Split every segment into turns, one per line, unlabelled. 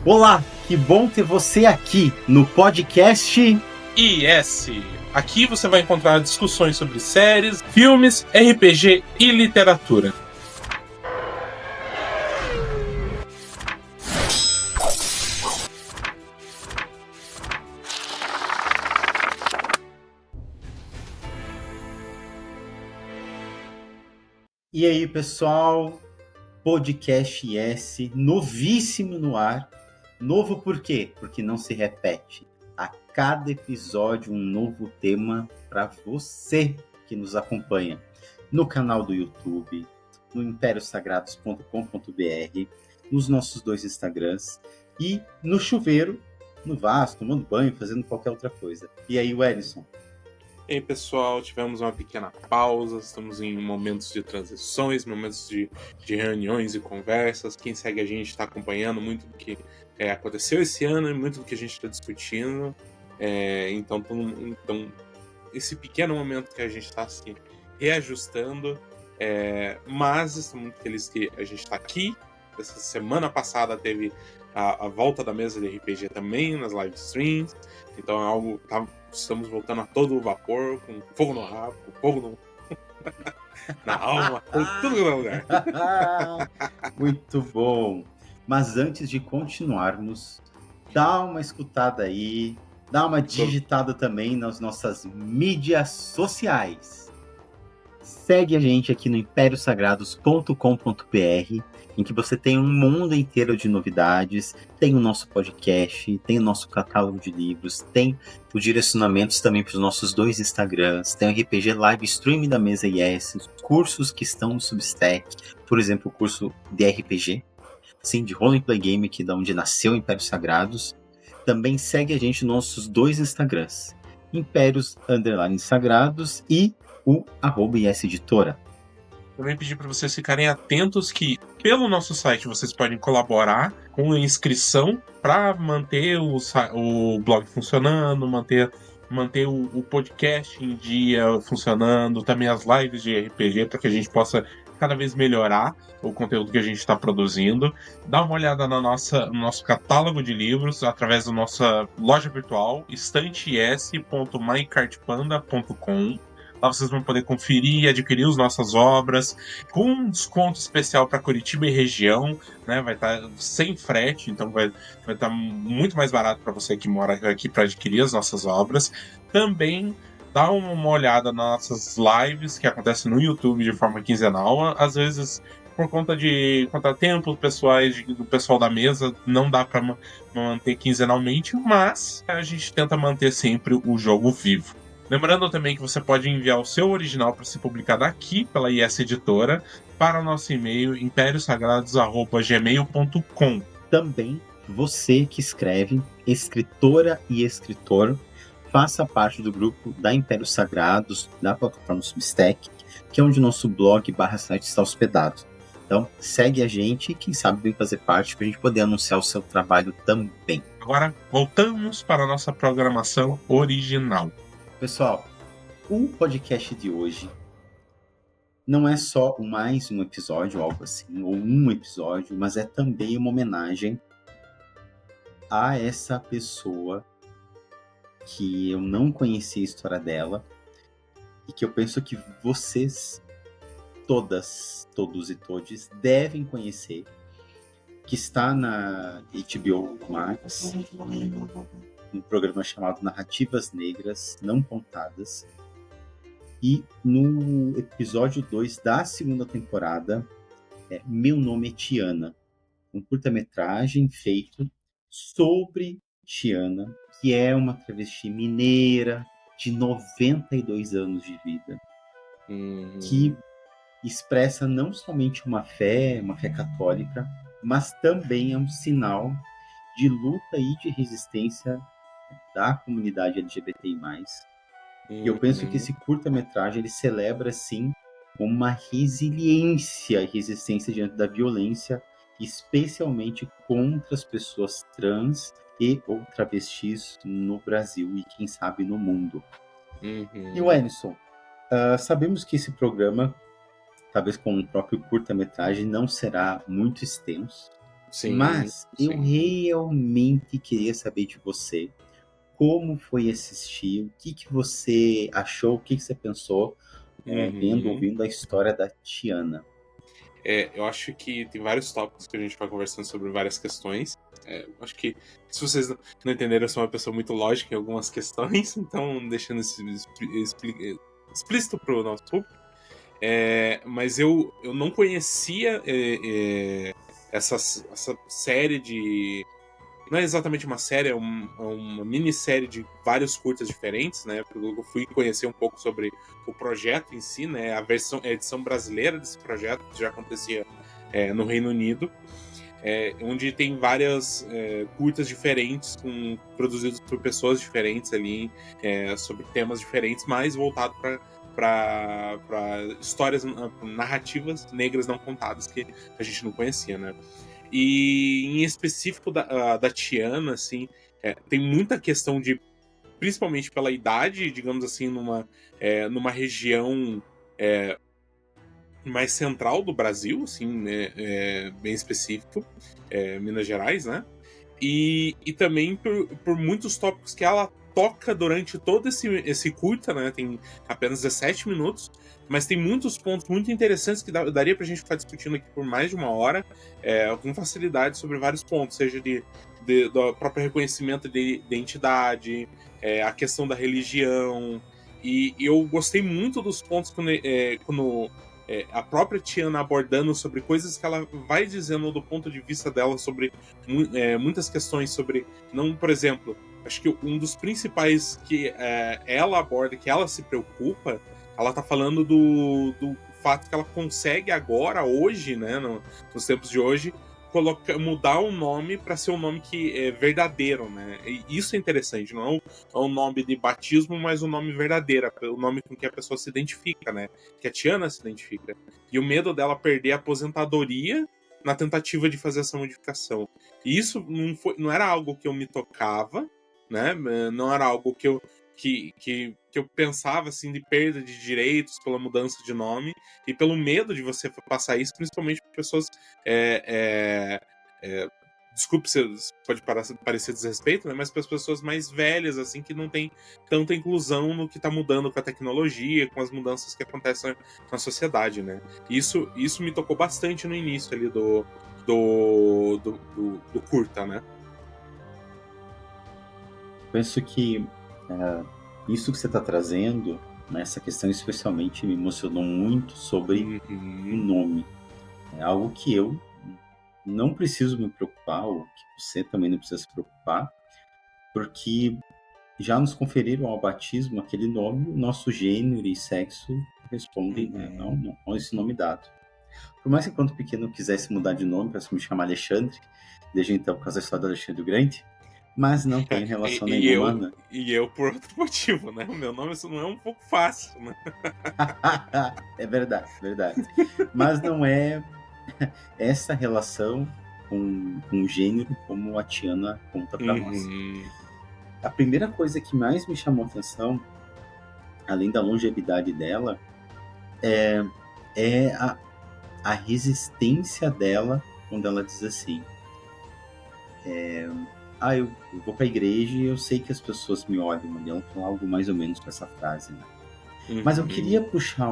Olá, que bom ter você aqui no podcast
IS. Aqui você vai encontrar discussões sobre séries, filmes, RPG e literatura.
E aí, pessoal? Podcast IS, novíssimo no ar. Novo por quê? Porque não se repete. A cada episódio, um novo tema para você que nos acompanha no canal do YouTube, no impériosagrados.com.br, nos nossos 2 Instagrams e no chuveiro, no vaso, tomando banho, fazendo qualquer outra coisa. E aí, Wellington?
E aí, pessoal, tivemos uma pequena pausa, estamos em momentos de transições, momentos de reuniões e conversas. Quem segue a gente está acompanhando muito do que aconteceu esse ano e muito do que a gente está discutindo. Então, esse pequeno momento que a gente está se reajustando, mas estamos muito felizes que a gente está aqui. Essa semana passada teve a volta da mesa de RPG também nas live streams, então é algo estamos voltando a todo o vapor, com fogo no rabo, com fogo na alma, com tudo no lugar.
Muito bom! Mas antes de continuarmos, dá uma escutada aí, dá uma digitada também nas nossas mídias sociais. Segue a gente aqui no impériosagrados.com.br, em que você tem um mundo inteiro de novidades, tem o nosso podcast, tem o nosso catálogo de livros, tem os direcionamentos também para os nossos 2 Instagrams, tem o RPG Live Stream da Mesa IS, os cursos que estão no Substack, por exemplo, o curso de RPG, sim, de Role Play Game, que é da onde nasceu o Impérios Sagrados. Também segue a gente nos nossos 2 Instagrams, Impérios_Sagrados e o @ISEditora.
Também pedir para vocês ficarem atentos que pelo nosso site vocês podem colaborar com a inscrição para manter o blog funcionando, manter o podcast em dia funcionando, também as lives de RPG, para que a gente possa cada vez melhorar o conteúdo que a gente está produzindo. Dá uma olhada no nosso catálogo de livros através da nossa loja virtual, estantes.mycartpanda.com. Lá vocês vão poder conferir e adquirir as nossas obras com um desconto especial para Curitiba e região, né? Vai estar sem frete, então vai estar muito mais barato para você que mora aqui para adquirir as nossas obras. Também dá uma olhada nas nossas lives que acontecem no YouTube de forma quinzenal. Às vezes, por conta de contratempos pessoais do pessoal da mesa, não dá para manter quinzenalmente, mas a gente tenta manter sempre o jogo vivo. Lembrando também que você pode enviar o seu original para ser publicado aqui pela IS Editora para o nosso e-mail impériosagrados@gmail.com.
Também você que escreve, escritora e escritor, faça parte do grupo da Impérios Sagrados, da plataforma Substack, que é onde o nosso blog /site está hospedado. Então, segue a gente e quem sabe vem fazer parte para a gente poder anunciar o seu trabalho também.
Agora, voltamos para a nossa programação original.
Pessoal, o podcast de hoje não é só mais um episódio, algo assim, ou um episódio, mas é também uma homenagem a essa pessoa que eu não conhecia a história dela e que eu penso que vocês, todos e todes, devem conhecer, que está na HBO Max, um programa chamado Narrativas Negras Não Contadas. E no episódio 2 da segunda temporada, Meu Nome é Tiana, um curta-metragem feito sobre Tiana, que é uma travesti mineira de 92 anos de vida, que expressa não somente uma fé católica, mas também é um sinal de luta e de resistência da comunidade LGBTI+. E eu penso que esse curta-metragem ele celebra, sim, uma resiliência e resistência diante da violência, especialmente contra as pessoas trans e ou travestis no Brasil e, quem sabe, no mundo. E o Enison, sabemos que esse programa, talvez com o próprio curta-metragem, não será muito extenso,
Sim,
Mas eu
sim.
realmente queria saber de você como foi assistir, o que que você achou, o que que você pensou, vendo,
Uhum.
ouvindo a história da Tiana.
Eu acho que tem vários tópicos que a gente vai conversando sobre várias questões. Acho que, se vocês não entenderam, eu sou uma pessoa muito lógica em algumas questões, então deixando isso explícito para o nosso público. Mas eu não conhecia essa série de. Não é exatamente uma série, é uma minissérie de vários curtas diferentes, né? Eu fui conhecer um pouco sobre o projeto em si, né? A edição brasileira desse projeto, que já acontecia no Reino Unido, onde tem várias curtas diferentes, produzidos por pessoas diferentes ali, sobre temas diferentes, mas voltado para histórias, narrativas negras não contadas que a gente não conhecia, né? E em específico da Tiana, assim, tem muita questão de, principalmente pela idade, digamos assim, numa região mais central do Brasil, assim, né, bem específico, Minas Gerais, né? E também por muitos tópicos que ela toca durante todo esse curta, né? Tem apenas 17 minutos, mas tem muitos pontos muito interessantes que daria pra gente ficar discutindo aqui por mais de uma hora, com facilidade sobre vários pontos, seja do próprio reconhecimento de identidade, a questão da religião. E eu gostei muito dos pontos quando a própria Tiana abordando sobre coisas que ela vai dizendo do ponto de vista dela sobre muitas questões sobre, não, por exemplo, acho que um dos principais que ela aborda, que ela se preocupa, ela tá falando do fato que ela consegue agora, hoje, né, nos tempos de hoje, mudar o nome para ser um nome que é verdadeiro, né? E isso é interessante, não é um nome de batismo, mas um nome verdadeiro, o nome com que a pessoa se identifica, né? Que a Tiana se identifica. E o medo dela perder a aposentadoria na tentativa de fazer essa modificação. E isso não era algo que eu me tocava, né? Não era algo que eu pensava assim de perda de direitos pela mudança de nome e pelo medo de você passar isso, principalmente para pessoas. Desculpe se pode parecer desrespeito, né? Mas para as pessoas mais velhas, assim, que não tem tanta inclusão no que está mudando com a tecnologia, com as mudanças que acontecem na sociedade, né? Isso me tocou bastante no início ali do curta, né?
Penso que isso que você está trazendo, né, essa questão especialmente me emocionou muito sobre o
Uhum.
nome. É algo que eu não preciso me preocupar, ou que você também não precisa se preocupar, porque já nos conferiram ao batismo aquele nome, o nosso gênero e sexo respondem, né,
Uhum.
a esse nome dado. Por mais que quando pequeno eu quisesse mudar de nome para me chamar Alexandre, desde então por causa da história do Alexandre o Grande, mas não tenho
E,
relação
e
nenhuma,
eu,
né?
e eu por outro motivo, né? O meu nome isso não é um pouco fácil, né?
É verdade, verdade. Mas não é essa relação com o gênero como a Tiana conta para nós.
Uhum.
A primeira coisa que mais me chamou a atenção, além da longevidade dela, é a resistência dela quando ela diz assim: eu vou para a igreja e eu sei que as pessoas me olham, mas ela fala algo mais ou menos com essa frase, né? Mas eu queria
Uhum.
puxar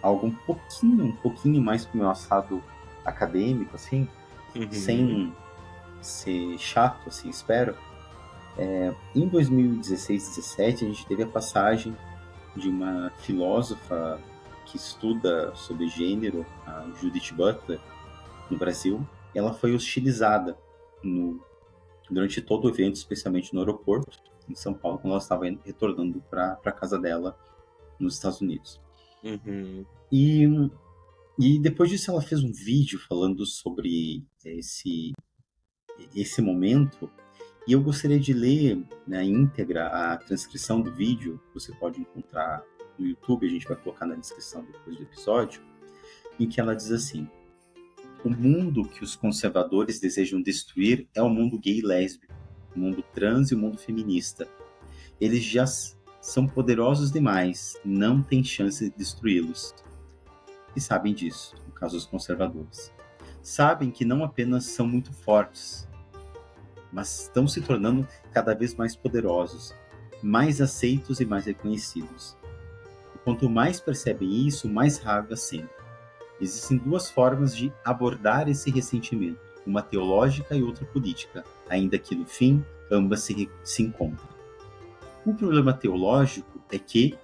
algo um pouquinho mais pro meu assado acadêmico, assim,
Uhum.
sem ser chato, assim, espero. Em 2016, 17, a gente teve a passagem de uma filósofa que estuda sobre gênero, a Judith Butler, no Brasil. Ela foi hostilizada durante todo o evento, especialmente no aeroporto, em São Paulo, quando ela estava retornando para a casa dela nos Estados Unidos.
Uhum.
E, e depois disso ela fez um vídeo falando sobre esse momento. E eu gostaria de ler na íntegra a transcrição do vídeo, que você pode encontrar no YouTube, a gente vai colocar na descrição depois do episódio, em que ela diz assim: o mundo que os conservadores desejam destruir é o mundo gay e lésbico, o mundo trans e o mundo feminista. Eles já são poderosos demais, não tem chance de destruí-los. E sabem disso, no caso dos conservadores. sabem que não apenas são muito fortes, mas estão se tornando cada vez mais poderosos, mais aceitos e mais reconhecidos. E quanto mais percebem isso, mais raiva sentem. Existem duas formas de abordar esse ressentimento, uma teológica e outra política, ainda que no fim ambas se encontram. O problema teológico é que,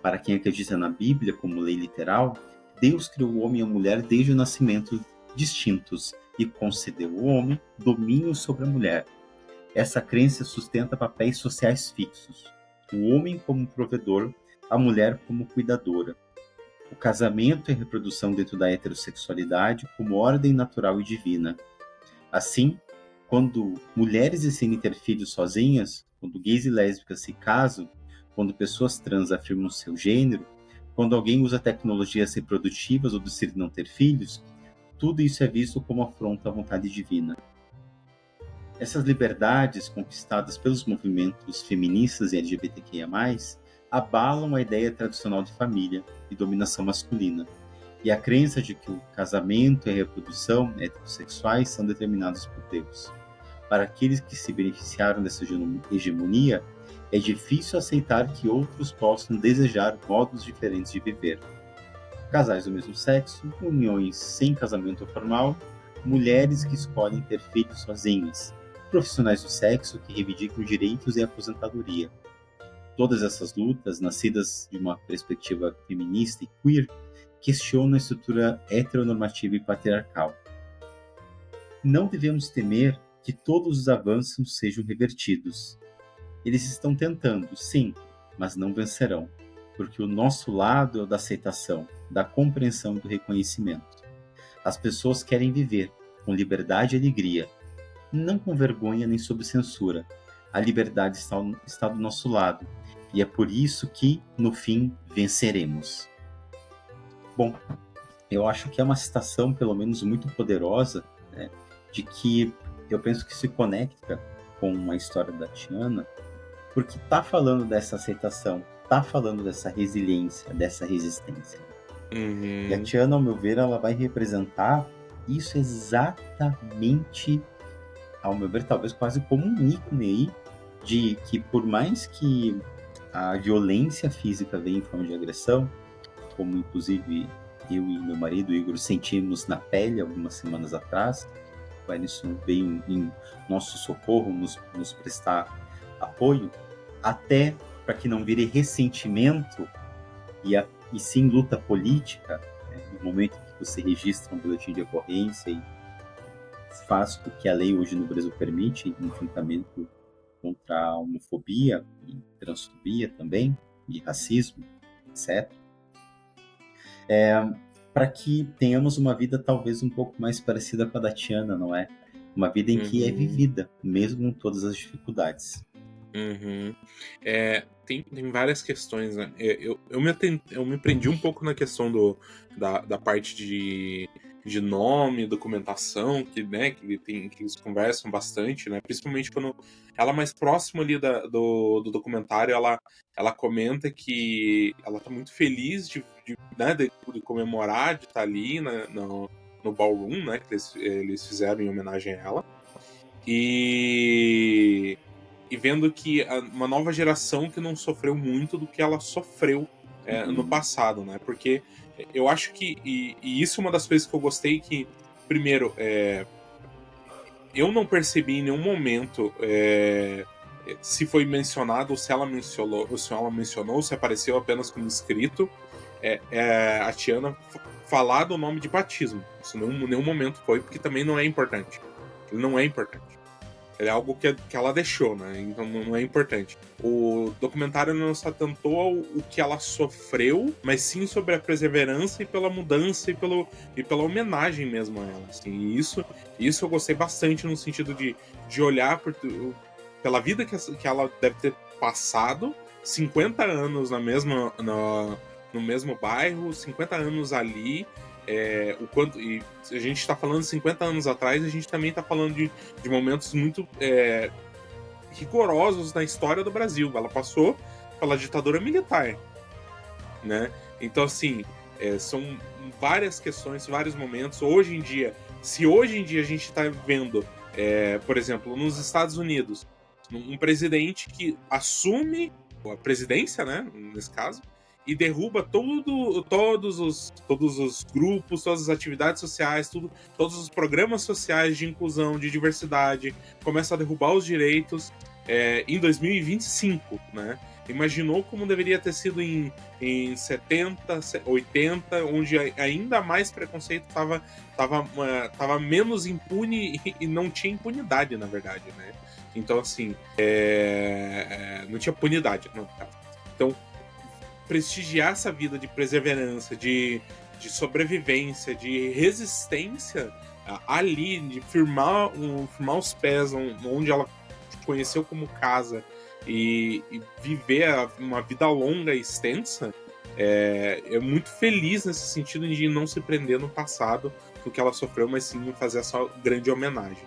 para quem acredita na Bíblia como lei literal, Deus criou o homem e a mulher desde o nascimento distintos e concedeu ao homem domínio sobre a mulher. Essa crença sustenta papéis sociais fixos. O homem como provedor, a mulher como cuidadora. O casamento e a reprodução dentro da heterossexualidade como ordem natural e divina. Assim, quando mulheres decidem ter filhos sozinhas, quando gays e lésbicas se casam, quando pessoas trans afirmam seu gênero, quando alguém usa tecnologias reprodutivas ou decide não ter filhos, tudo isso é visto como afronta à vontade divina. Essas liberdades conquistadas pelos movimentos feministas e LGBTQIA+, abalam a ideia tradicional de família e dominação masculina, e a crença de que o casamento e a reprodução heterossexuais são determinados por Deus. Para aqueles que se beneficiaram dessa hegemonia, é difícil aceitar que outros possam desejar modos diferentes de viver. Casais do mesmo sexo, uniões sem casamento formal, mulheres que escolhem ter filhos sozinhas, profissionais do sexo que reivindicam direitos e aposentadoria. Todas essas lutas, nascidas de uma perspectiva feminista e queer, questionam a estrutura heteronormativa e patriarcal. Não devemos temer que todos os avanços sejam revertidos. Eles estão tentando, sim, mas não vencerão, porque o nosso lado é o da aceitação, da compreensão e do reconhecimento. As pessoas querem viver com liberdade e alegria, não com vergonha nem sob censura. A liberdade está do nosso lado, e é por isso que, no fim, venceremos. Bom, eu acho que é uma citação, pelo menos, muito poderosa, né, de que eu penso que se conecta com a história da Tiana, porque está falando dessa aceitação, está falando dessa resiliência, dessa resistência.
Uhum.
E a Tiana, ao meu ver, ela vai representar isso exatamente, ao meu ver, talvez quase como um ícone aí, de que por mais que a violência física venha em forma de agressão, como inclusive eu e meu marido, Igor, sentimos na pele algumas semanas atrás, o Ellison veio em nosso socorro, nos prestar apoio, até para que não vire ressentimento e sim luta política, né, no momento em que você registra um boletim de ocorrência e faz o que a lei hoje no Brasil permite, enfrentamento contra a homofobia e transfobia também, e racismo, etc. Para que tenhamos uma vida talvez um pouco mais parecida com a da Tiana, não é? Uma vida em que é vivida, mesmo com todas as dificuldades.
Uhum. Tem várias questões, né? Eu me prendi um pouco na questão da parte de nome, documentação, que eles conversam bastante, né? Principalmente quando ela mais próxima ali do documentário, ela comenta que ela tá muito feliz de comemorar, de estar ali no ballroom, né? Que eles fizeram em homenagem a ela. E vendo que uma nova geração que não sofreu muito do que ela sofreu no passado, né? Porque eu acho que, e isso é uma das coisas que eu gostei, que, primeiro, eu não percebi em nenhum momento se foi mencionado, ou se ela mencionou, se apareceu apenas como escrito, a Tiana falar do nome de batismo. Isso em nenhum momento foi, porque também não é importante. Ele não é importante. É algo que ela deixou, né? Então não é importante. O documentário não se atentou ao que ela sofreu, mas sim sobre a perseverança e pela mudança e pela homenagem mesmo a ela. Assim. E isso eu gostei bastante no sentido de olhar pela vida que ela deve ter passado, 50 anos no mesmo bairro, 50 anos ali. E a gente está falando de 50 anos atrás, a gente também está falando de momentos muito rigorosos na história do Brasil. Ela passou pela ditadura militar, né? Então, assim, são várias questões, vários momentos. Hoje em dia, Se hoje em dia a gente está vendo, por exemplo, nos Estados Unidos, um presidente que assume a presidência, né, nesse caso, e derruba todos os grupos, todas as atividades sociais, todos os programas sociais de inclusão, de diversidade, começa a derrubar os direitos em 2025, né? Imaginou como deveria ter sido em 70, 80, onde ainda mais preconceito tava menos impune e não tinha impunidade, na verdade, né? Então, assim, não tinha punidade. Não. Então, prestigiar essa vida de perseverança, de sobrevivência, de resistência ali, de firmar os pés onde ela conheceu como casa e viver uma vida longa e extensa, é muito feliz nesse sentido de não se prender no passado do que ela sofreu, mas sim fazer essa grande homenagem.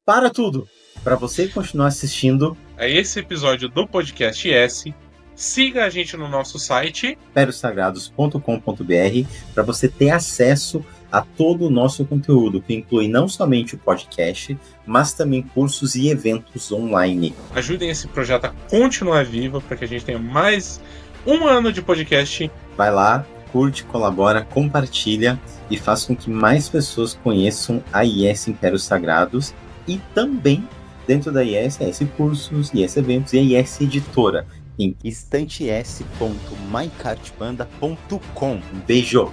Para tudo! Para você continuar assistindo
a esse episódio do Podcast S, siga a gente no nosso site
imperiosagrados.com.br para você ter acesso a todo o nosso conteúdo, que inclui não somente o podcast, mas também cursos e eventos online.
Ajudem esse projeto a continuar vivo para que a gente tenha mais um ano de podcast.
Vai lá, curte, colabora, compartilha e faça com que mais pessoas conheçam a IS Impérios Sagrados e também dentro da IS Cursos, IS Eventos e a IS Editora em estantes.mycartbanda.com. Um beijo!